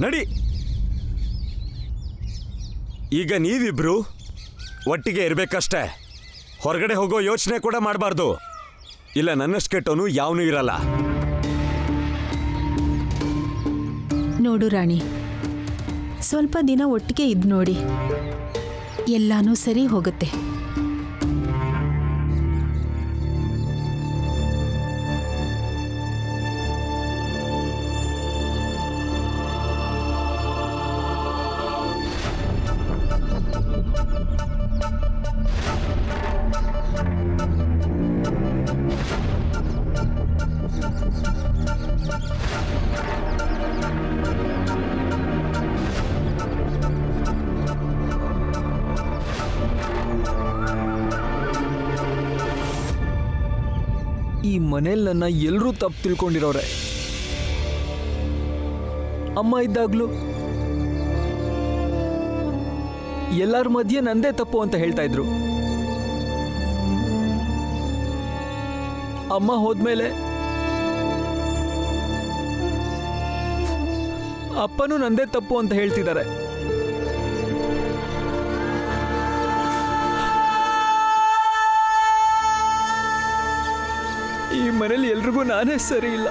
ನಡಿ. ಈಗ ನೀವಿಬ್ರು ಒಟ್ಟಿಗೆ ಇರ್ಬೇಕಷ್ಟೇ. ಹೊರಗಡೆ ಹೋಗೋ ಯೋಚನೆ ಕೂಡ ಮಾಡಬಾರ್ದು. ಇಲ್ಲ ನನ್ನಷ್ಟು ಕೆಟ್ಟವನು ಯಾವನೂ ಇರಲ್ಲ. ನೋಡು ರಾಣಿ, ಸ್ವಲ್ಪ ದಿನ ಒಟ್ಟಿಗೆ ಇದ್ ನೋಡಿ, ಎಲ್ಲಾನು ಸರಿ ಹೋಗುತ್ತೆ. ಈ ಮನೇಲಿ ನನ್ನ ಎಲ್ಲರೂ ತಪ್ಪು ತಿಳ್ಕೊಂಡಿರೋರೆ. ಅಮ್ಮ ಇದ್ದಾಗ್ಲೂ ಎಲ್ಲರ ಮಧ್ಯೆ ನಂದೇ ತಪ್ಪು ಅಂತ ಹೇಳ್ತಾ ಇದ್ರು. ಅಮ್ಮ ಹೋದ್ಮೇಲೆ ಅಪ್ಪನೂ ನಂದೇ ತಪ್ಪು ಅಂತ ಹೇಳ್ತಿದ್ದಾರೆ. ಈ ಮನೇಲಿ ಎಲ್ರಿಗೂ ನಾನೇ ಸರಿ ಇಲ್ಲ.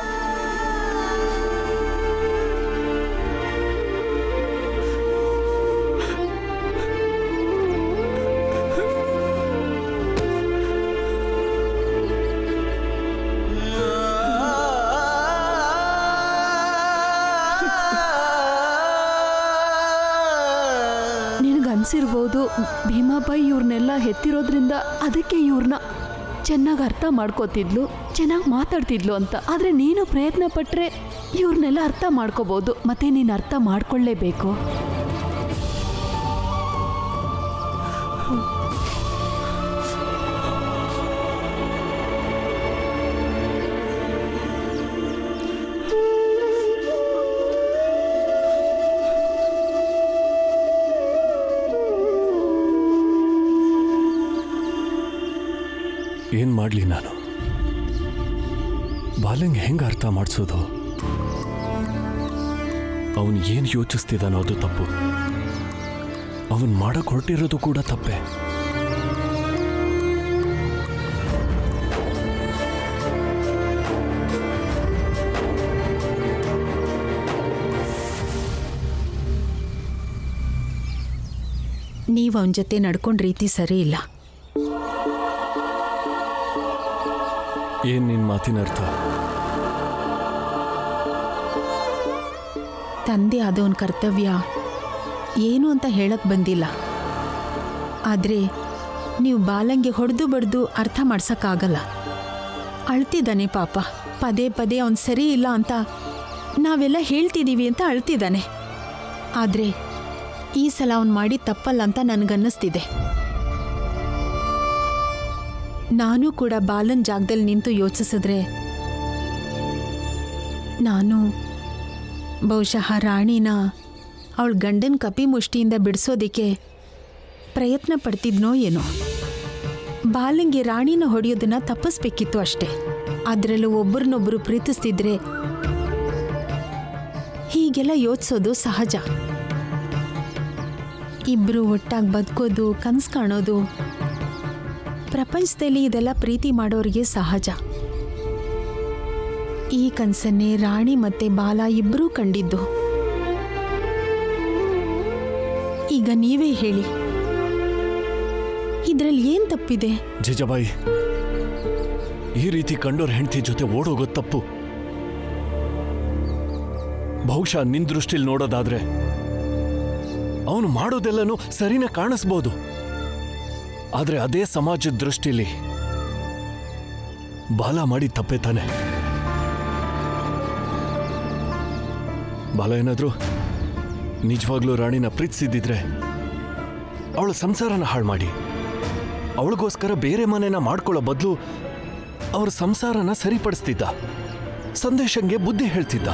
ನಿನಗನ್ಸಿರ್ಬೋದು ಭೀಮಾಬಾಯಿ ಇವ್ರನ್ನೆಲ್ಲ ಹೆತ್ತಿರೋದ್ರಿಂದ ಅದಕ್ಕೆ ಇವ್ರನ್ನ ಚೆನ್ನಾಗಿ ಅರ್ಥ ಮಾಡ್ಕೋತಿದ್ಲು, ಚೆನ್ನಾಗಿ ಮಾತಾಡ್ತಿದ್ಲು ಅಂತ. ಆದರೆ ನೀನು ಪ್ರಯತ್ನ ಪಟ್ಟರೆ ಇವ್ರನ್ನೆಲ್ಲ ಅರ್ಥ ಮಾಡ್ಕೋಬೋದು. ಮತ್ತೆ ನೀನು ಅರ್ಥ ಮಾಡ್ಕೊಳ್ಳೇಬೇಕು. ಏನ್ ಮಾಡ್ಲಿ ನಾನು? ಬಾಲಂಗ್ ಹೆಂಗ ಅರ್ಥ ಮಾಡಿಸೋದು? ಅವನು ಏನು ಯೋಚಿಸ್ತಿದ್ದಾನೋ ಅದು ತಪ್ಪು. ಅವನು ಮಾಡಕ್ ಹೊರಟಿರೋದು ಕೂಡ ತಪ್ಪೆ. ನೀವು ಅವನ ಜೊತೆ ನಡ್ಕೊಂಡ ರೀತಿ ಸರಿ ಇಲ್ಲ. ಏನ್ ನಿನ್ ಮಾತಿನ ಅರ್ಥ? ತಂದೆ ಆದವನ ಕರ್ತವ್ಯ ಏನು ಅಂತ ಹೇಳಕ್ ಬಂದಿಲ್ಲ. ಆದರೆ ನೀವು ಬಾಲಂಗೆ ಹೊಡೆದು ಬಡ್ದು ಅರ್ಥ ಮಾಡ್ಸಕ್ಕಾಗಲ್ಲ. ಅಳ್ತಿದ್ದಾನೆ ಪಾಪ. ಪದೇ ಪದೇ ಅವನು ಸರಿ ಇಲ್ಲ ಅಂತ ನಾವೆಲ್ಲ ಹೇಳ್ತಿದ್ದೀವಿ ಅಂತ ಅಳ್ತಿದ್ದಾನೆ. ಆದರೆ ಈ ಸಲ ಅವನು ಮಾಡಿ ತಪ್ಪಲ್ಲ ಅಂತ ನನಗನ್ನಿಸ್ತಿದೆ. ನಾನು ಕೂಡ ಬಾಲನ್ ಜಾಗದಲ್ಲಿ ನಿಂತು ಯೋಚಿಸಿದ್ರೆ ನಾನು ಬಹುಶಃ ರಾಣಿನ ಅವಳ ಗಂಡನ ಕಪಿ ಮುಷ್ಟಿಯಿಂದ ಬಿಡಿಸೋದಿಕ್ಕೆ ಪ್ರಯತ್ನ ಪಡ್ತಿದ್ನೋ ಏನೋ. ಬಾಲಂಗೆ ರಾಣಿನ ಹೊಡೆಯೋದನ್ನ ತಪ್ಪಿಸ್ಬೇಕಿತ್ತು ಅಷ್ಟೇ. ಅದರಲ್ಲೂ ಒಬ್ಬರನ್ನೊಬ್ಬರು ಪ್ರೀತಿಸ್ತಿದ್ರೆ ಹೀಗೆಲ್ಲ ಯೋಚಿಸೋದು ಸಹಜ. ಇಬ್ಬರು ಒಟ್ಟಾಗಿ ಬದುಕೋದು, ಕನಸು ಕಾಣೋದು ಪ್ರಪಂಚದಲ್ಲಿ ಇದೆಲ್ಲ ಪ್ರೀತಿ ಮಾಡೋರಿಗೆ ಸಹಜ. ಈ ಕನಸನ್ನೇ ರಾಣಿ ಮತ್ತೆ ಬಾಲ ಇಬ್ಬರೂ ಕಂಡಿದ್ದು. ಈಗ ನೀವೇ ಹೇಳಿ, ಇದ್ರಲ್ಲಿ ಏನ್ ತಪ್ಪಿದೆ? ಜೇಜಾಬಾಯಿ, ಈ ರೀತಿ ಕಂಡೋರ್ ಹೆಂಡತಿ ಜೊತೆ ಓಡೋಗೋದು ತಪ್ಪು. ಬಹುಶಃ ನಿನ್ ದೃಷ್ಟಿಲಿ ನೋಡೋದಾದ್ರೆ ಅವನು ಮಾಡೋದೆಲ್ಲನೂ ಸರಿನ ಕಾಣಿಸ್ಬೋದು. ಆದ್ರೆ ಅದೇ ಸಮಾಜದ ದೃಷ್ಟಿಲಿ ಬಾಲ ಮಾಡಿ ತಪ್ಪೇ ತಾನೆ. ಬಾಲ ಏನಾದ್ರು ನಿಜವಾಗ್ಲೂ ರಾಣಿನ ಪ್ರೀತಿಸಿದ್ದಿದ್ರೆ ಅವಳ ಸಂಸಾರನ ಹಾಳು ಮಾಡಿ ಅವಳಿಗೋಸ್ಕರ ಬೇರೆ ಮನೆನ ಮಾಡ್ಕೊಳ್ಳೋ ಬದಲು ಅವ್ರ ಸಂಸಾರನ ಸರಿಪಡಿಸ್ತಿದ್ದ. ಸಂದೇಶಂಗೆ ಬುದ್ಧಿ ಹೇಳ್ತಿದ್ದ.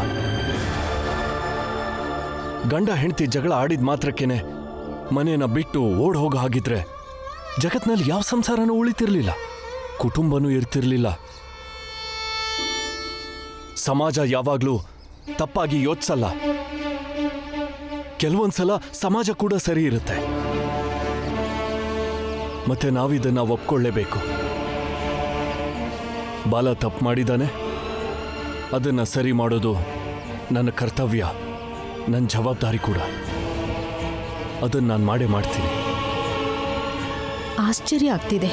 ಗಂಡ ಹೆಂಡತಿ ಜಗಳ ಆಡಿದ ಮಾತ್ರಕ್ಕೇನೆ ಮನೇನ ಬಿಟ್ಟು ಓಡ್ ಹೋಗೋ ಹಾಗಿದ್ರೆ ಜಗತ್ನಲ್ಲಿ ಯಾವ ಸಂಸಾರನೂ ಉಳಿತಿರ್ಲಿಲ್ಲ, ಕುಟುಂಬನೂ ಇರ್ತಿರ್ಲಿಲ್ಲ. ಸಮಾಜ ಯಾವಾಗ್ಲೂ ತಪ್ಪಾಗಿ ಯೋಚಿಸಲ್ಲ. ಕೆಲವೊಂದ್ಸಲ ಸಮಾಜ ಕೂಡ ಸರಿ ಇರುತ್ತೆ, ಮತ್ತೆ ನಾವಿದನ್ನ ಒಪ್ಕೊಳ್ಳೇಬೇಕು. ಬಾಲ ತಪ್ಪು ಮಾಡಿದಾನೆ, ಅದನ್ನ ಸರಿ ಮಾಡೋದು ನನ್ನ ಕರ್ತವ್ಯ, ನನ್ನ ಜವಾಬ್ದಾರಿ ಕೂಡ. ಅದನ್ನ ನಾನು ಮಾಡೇ ಮಾಡ್ತೀನಿ. ಆಶ್ಚರ್ಯ ಆಗ್ತಿದೆ.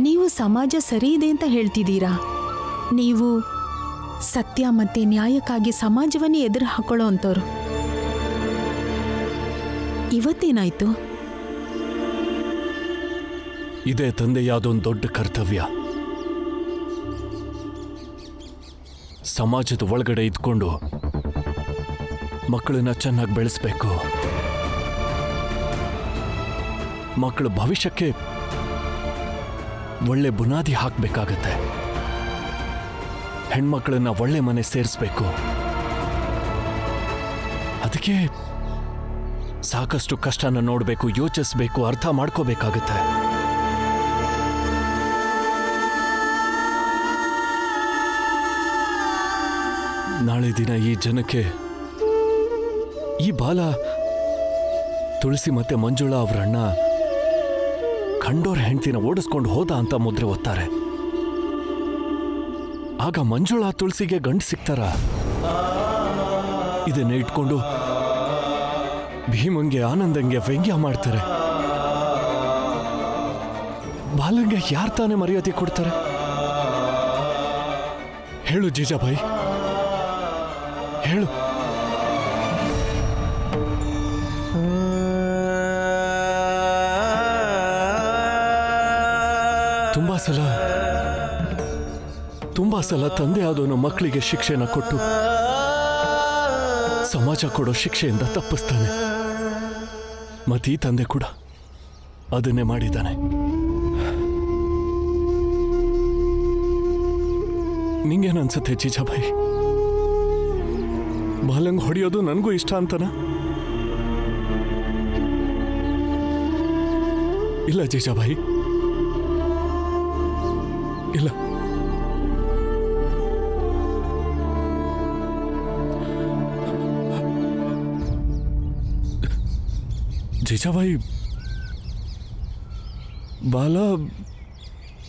ನೀವು ಸಮಾಜ ಸರಿ ಇದೆ ಅಂತ ಹೇಳ್ತಿದ್ದೀರಾ. ನೀವು ಸತ್ಯ ಮತ್ತೆ ನ್ಯಾಯಕ್ಕಾಗಿ ಸಮಾಜವನ್ನೇ ಎದುರು ಹಾಕೊಳ್ಳೋ ಅಂಥವ್ರು. ಇವತ್ತೇನಾಯ್ತು? ಇದೇ ತಂದೆಯಾದೊಂದು ದೊಡ್ಡ ಕರ್ತವ್ಯ. ಸಮಾಜದ ಒಳಗಡೆ ಇದ್ಕೊಂಡು ಮಕ್ಕಳನ್ನ ಚೆನ್ನಾಗಿ ಬೆಳೆಸ್ಬೇಕು. ಮಕ್ಕಳ ಭವಿಷ್ಯಕ್ಕೆ ಒಳ್ಳೆ ಬುನಾದಿ ಹಾಕಬೇಕಾಗತ್ತೆ. ಹೆಣ್ಮಕ್ಳನ್ನ ಒಳ್ಳೆ ಮನೆ ಸೇರಿಸ್ಬೇಕು. ಅದಕ್ಕೆ ಸಾಕಷ್ಟು ಕಷ್ಟನ ನೋಡಬೇಕು, ಯೋಚಿಸ್ಬೇಕು, ಅರ್ಥ ಮಾಡ್ಕೋಬೇಕಾಗತ್ತೆ. ನಾಳೆ ದಿನ ಈ ಜನಕ್ಕೆ ಈ ಬಾಲ ತುಳಸಿ ಮತ್ತೆ ಮಂಜುಳಾ ಅವರಣ್ಣ ಕಂಡೋರ್ ಹೆಂಡ್ತಿನ ಓಡಿಸ್ಕೊಂಡು ಹೋದ ಅಂತ ಮುದ್ರೆ ಓದ್ತಾರೆ. ಆಗ ಮಂಜುಳಾ ತುಳಸಿಗೆ ಗಂಡು ಸಿಗ್ತಾರ? ಇದನ್ನೇ ಇಟ್ಕೊಂಡು ಭೀಮಂಗೆ ಆನಂದಂಗೆ ವ್ಯಂಗ್ಯ ಮಾಡ್ತಾರೆ. ಬಾಲಂಗೆ ಯಾರು ತಾನೇ ಮರ್ಯಾದೆ ಕೊಡ್ತಾರೆ? ಹೇಳು ಜೀಜಾಬಾಯಿ, ಹೇಳು. ತುಂಬಾ ಸಲ ತಂದೆ ಆದವನು ಮಕ್ಕಳಿಗೆ ಶಿಕ್ಷೆನ ಕೊಟ್ಟು ಸಮಾಜ ಕೊಡೋ ಶಿಕ್ಷೆಯಿಂದ ತಪ್ಪಿಸ್ತಾನೆ. ಮತ್ತೀ ತಂದೆ ಕೂಡ ಅದನ್ನೇ ಮಾಡಿದ್ದಾನೆ. ನಿಂಗೇನನ್ಸುತ್ತೆ ಜೀಜಾಬಾಯಿ? ಬಾಲಂಗ್ ಹೊಡೆಯೋದು ನನಗೂ ಇಷ್ಟ ಅಂತನ? ಇಲ್ಲ ಜೀಜಾಬಾಯಿ, ಇಲ್ಲ. ಜೀಜಾಬಾಯಿ, ಬಾಲ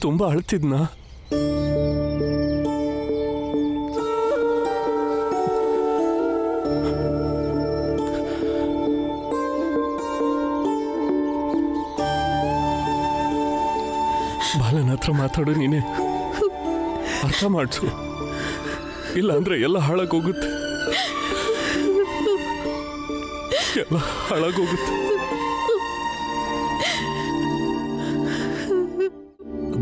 ತುಂಬಾ ಅಳ್ತಿದ್ನ? ಬಾಲನ ಹತ್ರ ಮಾತಾಡು, ನೀನೆ ಅರ್ಥ ಮಾಡಿಸು. ಇಲ್ಲ ಅಂದ್ರೆ ಎಲ್ಲ ಹಾಳಾಗೋಗುತ್ತೆ, ಎಲ್ಲ ಹಾಳಾಗೋಗುತ್ತೆ.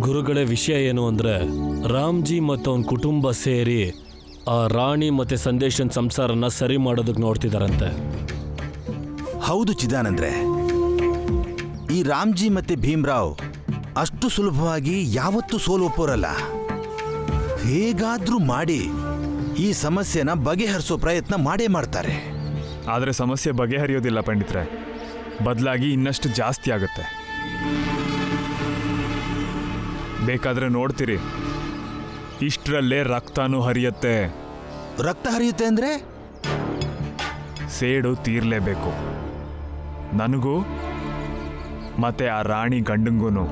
ಗುರುಗಳ ವಿಷಯ ಏನು ಅಂದ್ರೆ, ರಾಮ್ಜಿ ಮತ್ತು ಅವನ ಕುಟುಂಬ ಸೇರಿ ಆ ರಾಣಿ ಮತ್ತೆ ಸಂದೇಶನ್ ಸಂಸಾರನ ಸರಿ ಮಾಡೋದಕ್ಕೆ ನೋಡ್ತಿದಾರಂತೆ. ಹೌದು ಚಿದಾನಂದ್ರೆ, ಈ ರಾಮ್ಜಿ ಮತ್ತೆ ಭೀಮ್ರಾವ್ ಅಷ್ಟು ಸುಲಭವಾಗಿ ಯಾವತ್ತೂ ಸೋಲು ಒಪ್ಪೋರಲ್ಲ. ಹೇಗಾದ್ರೂ ಮಾಡಿ ಈ ಸಮಸ್ಯೆನ ಬಗೆಹರಿಸೋ ಪ್ರಯತ್ನ ಮಾಡೇ ಮಾಡ್ತಾರೆ. ಆದರೆ ಸಮಸ್ಯೆ ಬಗೆಹರಿಯೋದಿಲ್ಲ ಪಂಡಿತ್ರೆ, ಬದಲಾಗಿ ಇನ್ನಷ್ಟು ಜಾಸ್ತಿ ಆಗುತ್ತೆ. ಬೇಕಾದ್ರೆ ನೋಡ್ತೀರಿ, ಇಷ್ಟರಲ್ಲೇ ರಕ್ತನೂ ಹರಿಯುತ್ತೆ. ರಕ್ತ ಹರಿಯುತ್ತೆ ಅಂದ್ರೆ? ಸೇಡು ತೀರ್ಲೇಬೇಕು. ನನಗೂ ಮತ್ತೆ ಆ ರಾಣಿ ಗಂಡಂಗೂ.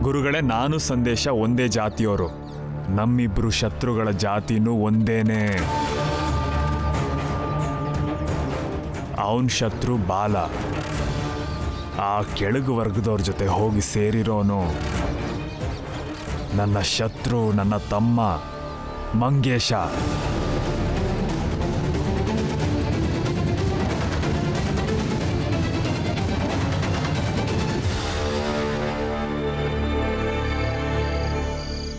ಗುರುಗಳೇ, ನಾನು ಸಂದೇಶ ಒಂದೇ ಜಾತಿಯವರು. ನಮ್ಮಿಬ್ರು ಶತ್ರುಗಳ ಜಾತಿನೂ ಒಂದೇನೆ. ಅವನ್ ಶತ್ರು ಬಾಲ. ಆ ಕೆಳಗು ವರ್ಗದವ್ರ ಜೊತೆ ಹೋಗಿ ಸೇರಿರೋನು ನನ್ನ ಶತ್ರು, ನನ್ನ ತಮ್ಮ ಮಂಗೇಶ.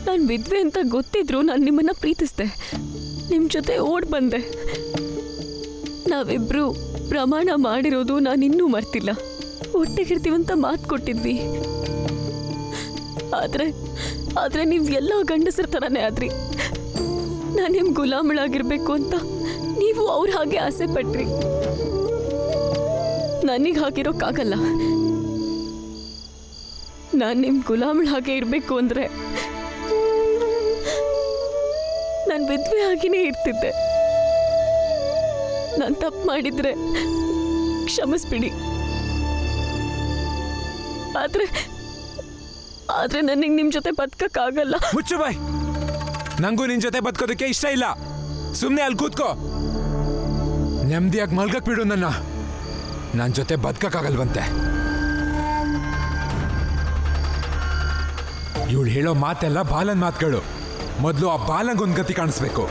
ನಾನು ವಿದ್ವೆ ಅಂತ ಗೊತ್ತಿದ್ರು ನಾನು ನಿಮ್ಮನ್ನ ಪ್ರೀತಿಸ್ದೆ, ನಿಮ್ಮ ಜೊತೆ ಓಡ್ ಬಂದೆ. ನಾವಿಬ್ರು ಪ್ರಮಾಣ ಮಾಡಿರೋದು ನಾನಿನ್ನೂ ಮರ್ತಿಲ್ಲ. ಒಟ್ಟಿಗಿರ್ತೀವಂತ ಮಾತು ಕೊಟ್ಟಿದ್ವಿ. ಆದ್ರೆ ನೀವು ಎಲ್ಲ ಗಂಡಸರ ಥರನೇ ಆದ್ರಿ. ನಾನು ನಿಮ್ಮ ಗುಲಾಮಳಾಗಿರ್ಬೇಕು ಅಂತ ನೀವು ಅವ್ರ ಹಾಗೆ ಆಸೆ ಪಟ್ರಿ. ನನಗೆ ಹಾಗಿರೋಕ್ಕಾಗಲ್ಲ. ನಾನು ನಿಮ್ಮ ಗುಲಾಮಳ ಹಾಗೆ ಇರಬೇಕು ಅಂದರೆ ನಾನು ವಿದ್ವೆ ಆಗಿನೇ ಇರ್ತಿದ್ದೆ. ನಾನು ತಪ್ಪು ಮಾಡಿದ್ರೆ ಕ್ಷಮಿಸ್ಬಿಡಿ. ಆದ್ರೆ ನನಗೆ ನಿಮ್ಮ ಜೊತೆ ಬದುಕಕ್ಕಾಗಲ್ಲ. ಮುಚ್ಚು ಬಾಯ್, ನಂಗೂ ನಿನ್ ಜೊತೆ ಬದುಕೋದಕ್ಕೆ ಇಷ್ಟ ಇಲ್ಲ. ಸುಮ್ಮನೆ ಅಲ್ಲಿ ಕೂತ್ಕೋ, ನೆಮ್ಮದಿಯಾಗಿ ಮಲ್ಗಕ್ ಬಿಡು. ನನ್ನ ಜೊತೆ ಬದುಕಕ್ಕಾಗಲ್ವಂತೆ. ಇವಳು ಹೇಳೋ ಮಾತೆಲ್ಲ ಬಾಲನ್ ಮಾತುಗಳು. ಮೊದಲು ಆ ಬಾಲಂಗೊಂದು ಗತಿ ಕಾಣಿಸ್ಬೇಕು.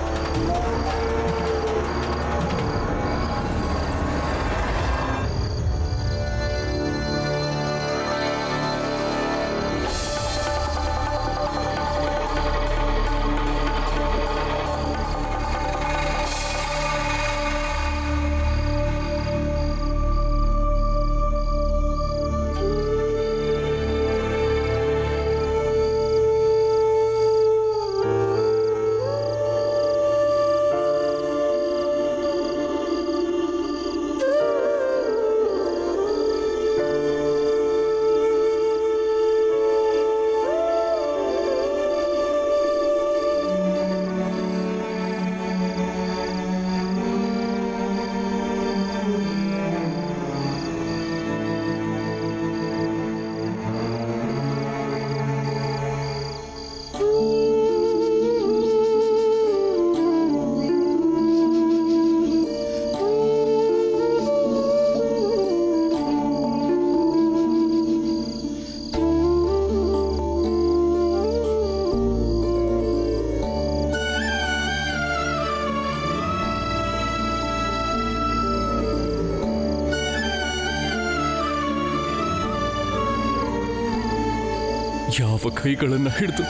ಯಾವ ಕೈಗಳನ್ನು ಹಿಡಿದು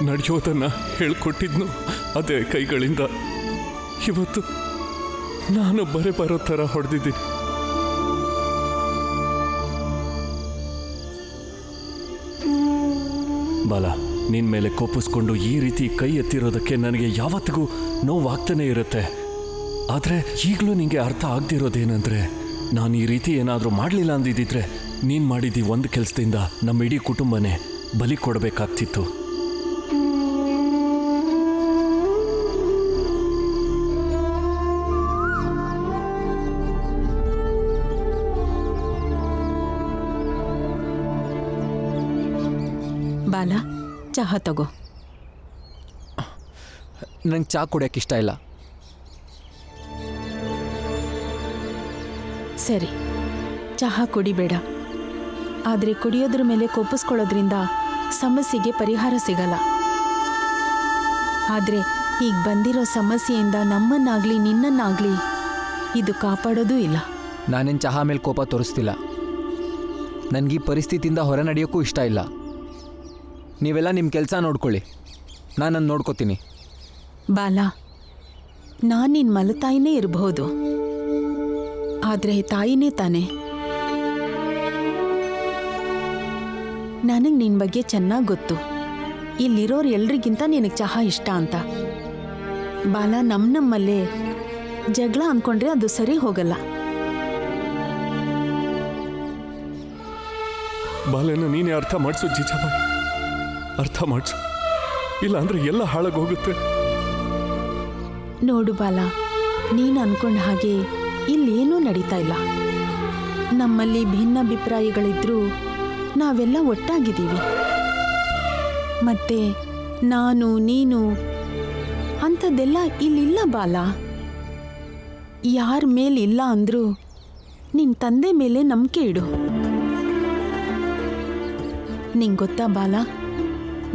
ನಡೆಯೋದನ್ನ ಹೇಳ್ಕೊಟ್ಟಿದ್ನು ಅದೇ ಕೈಗಳಿಂದ ಇವತ್ತು ನಾನು ಬರೋ ಥರ ಹೊಡೆದಿದ್ದೀನಿ. ಬಾಲ, ನಿನ್ ಮೇಲೆ ಕೋಪಿಸ್ಕೊಂಡು ಈ ರೀತಿ ಕೈ ಎತ್ತಿರೋದಕ್ಕೆ ನನಗೆ ಯಾವತ್ತಿಗೂ ನೋವಾಗ್ತಾನೆ ಇರುತ್ತೆ. ಆದರೆ ಈಗಲೂ ನಿಂಗೆ ಅರ್ಥ ಆಗದಿರೋದೇನೆಂದ್ರೆ, ನಾನು ಈ ರೀತಿ ಏನಾದರೂ ಮಾಡಲಿಲ್ಲ ಅಂದಿದ್ದಿದ್ರೆ ನೀನು ಮಾಡಿದ್ದು ಒಂದು ಕೆಲಸದಿಂದ ನಮ್ಮ ಇಡೀ ಕುಟುಂಬನೇ ಬಲಿ ಕೊಡಬೇಕಾಗ್ತಿತ್ತು. ಬಾಲ, ಚಹಾ ತಗೋ. ನಂಗೆ ಚಹಾ ಕುಡಿಯೋಕೆ ಇಷ್ಟ ಇಲ್ಲ. ಸರಿ, ಚಹಾ ಕುಡಿಬೇಡ. ಆದರೆ ಕುಡಿಯೋದ್ರ ಮೇಲೆ ಕೋಪಿಸ್ಕೊಳ್ಳೋದ್ರಿಂದ ಸಮಸ್ಯೆಗೆ ಪರಿಹಾರ ಸಿಗಲ್ಲ. ಆದರೆ ಈಗ ಬಂದಿರೋ ಸಮಸ್ಯೆಯಿಂದ ನಮ್ಮನ್ನಾಗಲಿ ನಿನ್ನನ್ನಾಗಲಿ ಇದು ಕಾಪಾಡೋದೂ ಇಲ್ಲ. ನಾನೇನು ಚಹಾ ಮೇಲೆ ಕೋಪ ತೋರಿಸ್ತಿಲ್ಲ. ನನಗೆ ಈ ಪರಿಸ್ಥಿತಿಯಿಂದ ಹೊರ ನಡೆಯೋಕ್ಕೂ ಇಷ್ಟ ಇಲ್ಲ. ನೀವೆಲ್ಲ ನಿಮ್ಮ ಕೆಲಸ ನೋಡ್ಕೊಳ್ಳಿ, ನಾನು ನೋಡ್ಕೋತೀನಿ. ಬಾಲ, ನಾನು ನಿನ್ನ ಮಲತಾಯಿನೇ ಇರಬಹುದು, ಆದರೆ ತಾಯಿನೇ ತಾನೆ. ನನಗೆ ನಿನ್ನ ಬಗ್ಗೆ ಚೆನ್ನಾಗಿ ಗೊತ್ತು. ಇಲ್ಲಿರೋರು ಎಲ್ರಿಗಿಂತ ನಿನಗೆ ಚಹಾ ಇಷ್ಟ ಅಂತ. ಬಾಲ, ನಮ್ಮಲ್ಲೇ ಜಗಳ ಅಂದ್ಕೊಂಡ್ರೆ ಅದು ಸರಿ ಹೋಗಲ್ಲ. ಬಾಲನ ನೀನೇ ಅರ್ಥ ಮಾಡಿಸು ಜಿಜಾಬಾಯಿ, ಅರ್ಥ ಮಾಡಿಸು. ಇಲ್ಲ ಅಂದ್ರೆ ಎಲ್ಲ ಹಾಳಾಗೋಗುತ್ತೆ. ನೋಡು ಬಾಲ, ನೀನು ಅನ್ಕೊಂಡ ಹಾಗೆ ಇಲ್ಲೇನೂ ನಡೀತಾ ಇಲ್ಲ. ನಮ್ಮಲ್ಲಿ ಭಿನ್ನಾಭಿಪ್ರಾಯಗಳಿದ್ರೂ ನಾವೆಲ್ಲ ಒಟ್ಟಾಗಿದ್ದೀವಿ. ಮತ್ತೆ ನಾನು ನೀನು ಅಂಥದ್ದೆಲ್ಲ ಇಲ್ಲಿಲ್ಲ ಬಾಲ. ಯಾರ ಮೇಲಿಲ್ಲ ಅಂದರೂ ನಿನ್ನ ತಂದೆ ಮೇಲೆ ನಂಬಿಕೆ ಇಡು. ನಿಂಗೆ ಗೊತ್ತಾ ಬಾಲ,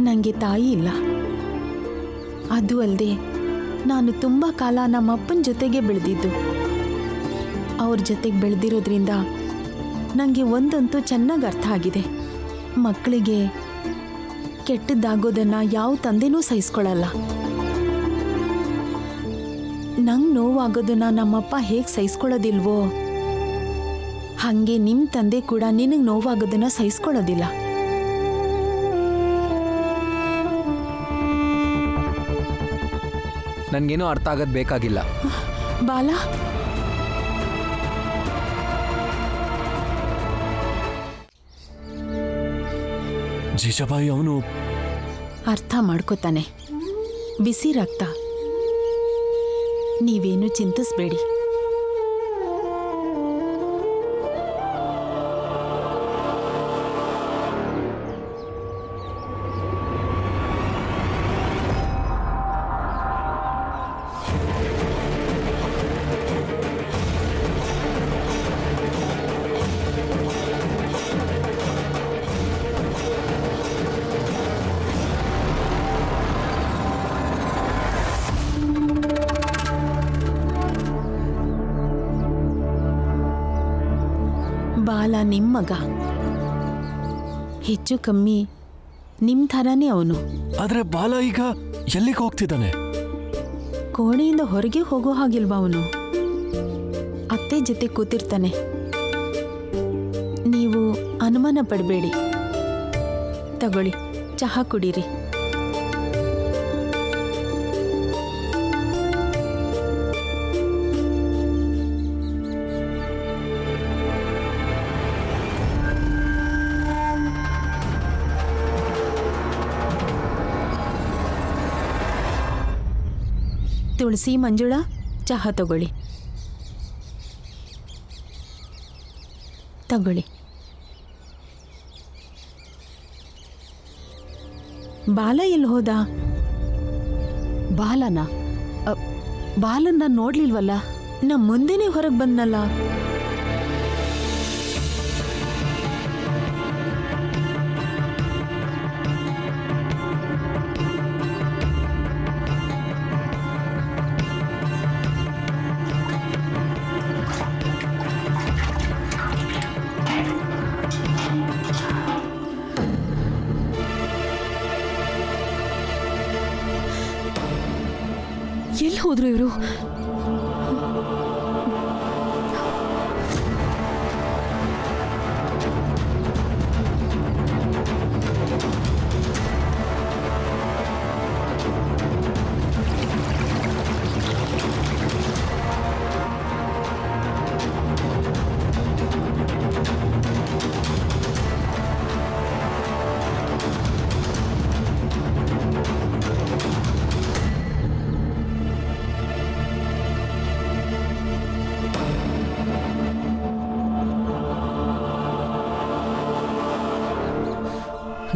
ನನಗೆ ತಾಯಿ ಇಲ್ಲ. ಅದು ಅಲ್ಲದೆ ನಾನು ತುಂಬ ಕಾಲ ನಮ್ಮಪ್ಪನ ಜೊತೆಗೆ ಬೆಳೆದಿದ್ದು. ಅವ್ರ ಜೊತೆಗೆ ಬೆಳೆದಿರೋದ್ರಿಂದ ನನಗೆ ಒಂದಂತೂ ಚೆನ್ನಾಗಿ ಅರ್ಥ ಆಗಿದೆ. ಮಕ್ಕಳಿಗೆ ಕೆಟ್ಟದ್ದಾಗೋದನ್ನು ಯಾವ ತಂದೆನೂ ಸಹಿಸ್ಕೊಳ್ಳಲ್ಲ. ನಂಗೆ ನೋವಾಗೋದನ್ನು ನಮ್ಮಪ್ಪ ಹೇಗೆ ಸಹಿಸ್ಕೊಳ್ಳೋದಿಲ್ವೋ ಹಾಗೆ ನಿಮ್ಮ ತಂದೆ ಕೂಡ ನಿನಗೆ ನೋವಾಗೋದನ್ನು ಸಹಿಸ್ಕೊಳ್ಳೋದಿಲ್ಲ. ನನಗೇನೂ ಅರ್ಥ ಆಗೋದು ಬೇಕಾಗಿಲ್ಲ. ಬಾಲ, ಜೀಜಾಬಾಯಿ ಅವನು ಅರ್ಥ ಮಾಡ್ಕೋತಾನೆ. ಬಿಸಿ ರಕ್ತ. ನೀವೇನು ಚಿಂತಿಸ್ಬೇಡಿ. ಬಾಲ ನಿಮ್ಮ ಮಗ, ಹೆಚ್ಚು ಕಮ್ಮಿ ನಿಮ್ಮ ಥರನೇ ಅವನು. ಆದ್ರೆ ಬಾಲ ಈಗ ಎಲ್ಲಿಗೆ ಹೋಗ್ತಿದ್ದಾನೆ? ಕೋಣೆಯಿಂದ ಹೊರಗೆ ಹೋಗೋ ಹಾಗಿಲ್ವಾ ಅವನು? ಅತ್ತೆ ಜೊತೆ ಕೂತಿರ್ತಾನೆ. ನೀವು ಅನುಮಾನ ಪಡಬೇಡಿ. ತಗೊಳ್ಳಿ, ಚಹಾ ಕುಡೀರಿ. ತುಳಸಿ, ಮಂಜುಳಾ, ಚಹಾ ತಗೊಳ್ಳಿ. ತಗೊಳ್ಳಿ. ಬಾಲ ಎಲ್ಲಿ ಹೋದ? ಬಾಲನ್ನ ನೋಡ್ಲಿಲ್ವಲ್ಲ. ನಮ್ಮ ಮುಂದೆನೇ ಹೊರಗೆ ಬಂದ್ನಲ್ಲ. ಎಲ್ಲಿ ಹೋದ್ರು ಇವರು?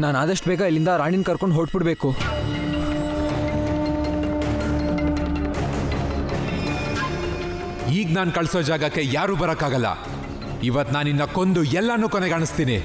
ನಾನು ಆದಷ್ಟು ಬೇಗ ಇಲ್ಲಿಂದ ರಾಣಿನ ಕರ್ಕೊಂಡು ಹೊರಟ್ಬಿಡ್ಬೇಕು. ಈಗ ನಾನು ಕಳಿಸೋ ಜಾಗಕ್ಕೆ ಯಾರೂ ಬರೋಕ್ಕಾಗಲ್ಲ. ಇವತ್ತು ನಾನಿನ್ನ ಕೊಂದು ಎಲ್ಲಾನು ಕೊನೆಗಾಣಿಸ್ತೀನಿ.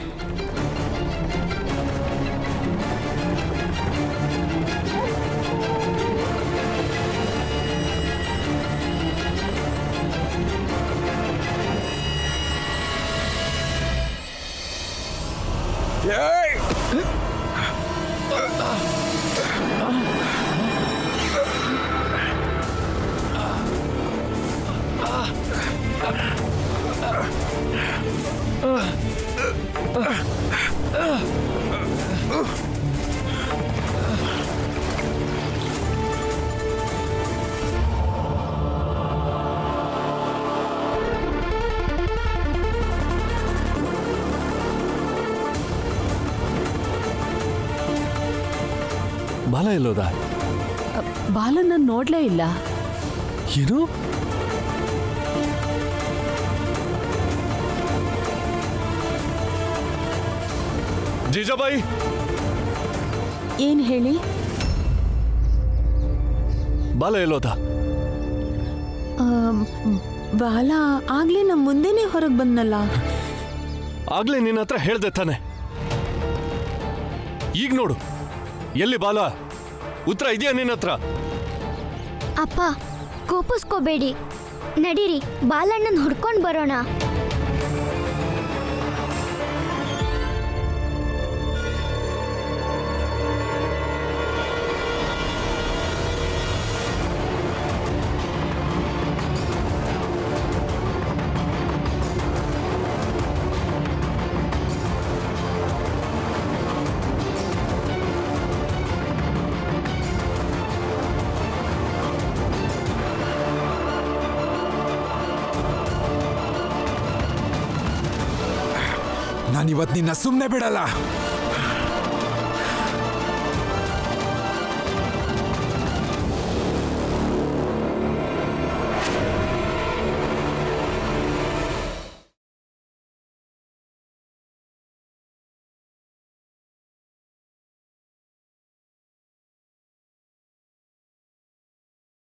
ಬಾಲ ಎಲ್ಲೋದ? ಬಾಲನ್ನ ನೋಡ್ಲೇ ಇಲ್ಲ. ಏನು? ಜೀಜಾಬಾಯಿ, ಏನ್ ಹೇಳಿ? ಬಾಲ ಎಲ್ಲೋದ? ಬಾಲ ಆಗ್ಲೇ ನಮ್ಮ ಮುಂದೆನೇ ಹೊರಗೆ ಬಂದ್ನಲ್ಲ. ಆಗ್ಲೇ ನಿನ್ನ ಹತ್ರ ಹೇಳ್ದೆ ತಾನೆ. ಈಗ ನೋಡು, ಎಲ್ಲಿ ಬಾಲ? ಉತ್ತರ ಇದೆಯಾ ನಿನ್ನ ಹತ್ರ? ಅಪ್ಪ, ಕೋಪಿಸ್ಕೋಬೇಡಿ. ನಡೀರಿ, ಬಾಲಣ್ಣನ ಹುಡ್ಕೊಂಡು ಬರೋಣ. ನಾನಿವತ್ತು ನಿನ್ನ ಸುಮ್ಮನೆ ಬಿಡಲ್ಲ.